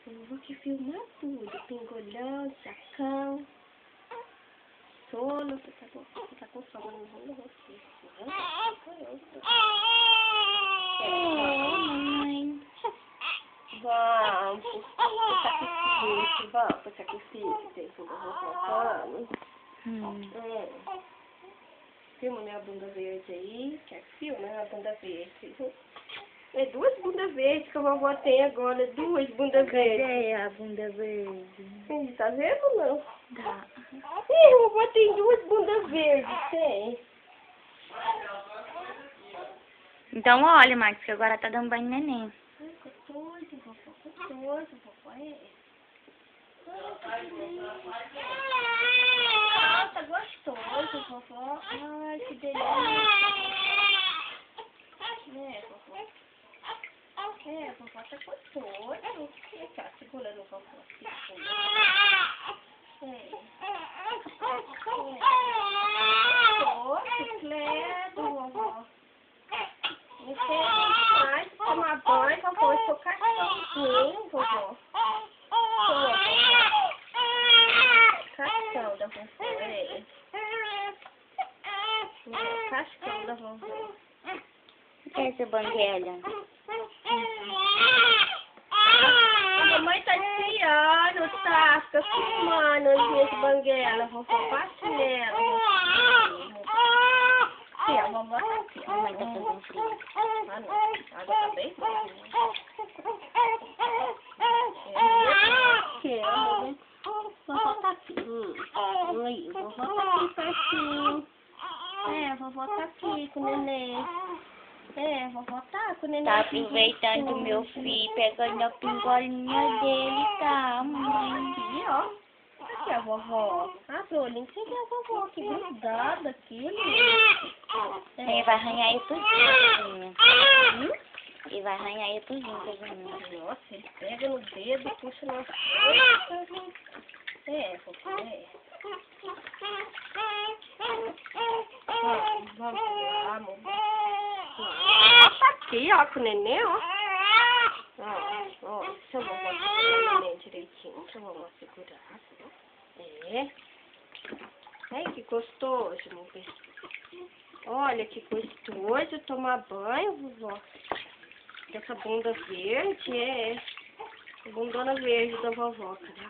Eu vou que filmar tudo. Pingolhão, sacão. Sono. Você tá com sono, não vou você. Mãe. Vamos pro sacrifício, tem que vamos. Filma minha bunda verde aí. Quer que filma minha bunda verde? É 2 bundas verdes que a vovó tem agora. 2 bundas verdes. Cadê a bunda verde? Tá vendo ou não? Tá. Ih, a vovó tem 2 bundas verdes, tem. Então olha, Marcos, que agora tá dando banho no neném. Ai, gostoso, vovó, é. Ah, tá gostoso, vovó. Ai, que delícia. Vovó. Vovó tá gostoso. Aqui, ó, segurando o vovó. Gostoso, credo, vovó. Não quero mais tomar banho, vovó. Eu sou cachorrinho, vovó. Cascão da vovó, cascão da vovó. O que é essa banguela? A mamãe tá espiando, tá? Fica filmando as minhas banguelas, vovó. Bate nela. Sim, a vovó tá aqui. A mamãe tá fazendo frio. Ah, não. A água tá bem boa. Vovó tá aqui. Oi, vovó tá aqui pertinho. Vovó tá aqui com o neném. Vovó tá com o neném. Tá aproveitando o meu filho, pegando a pingolinha dele, tá, mãe? Aqui, ó. Aqui a vovó. Abre o olhinho. Quem é a vovó? Que grudada aqui, Ele vai arranhar aí tudinho. Ele vai arranhar aí tudinho, Nossa, ele pega no dedo e puxa na força. Vovó, Vamos lá, amor. Tá aqui, ó, com o neném, ó. Deixa eu vovó segurar o neném direitinho. Deixa eu vovó segurar. Ai, que gostoso, meu bem. Olha que gostoso tomar banho, vovó. Essa bunda verde, bundona verde da vovó, cadê?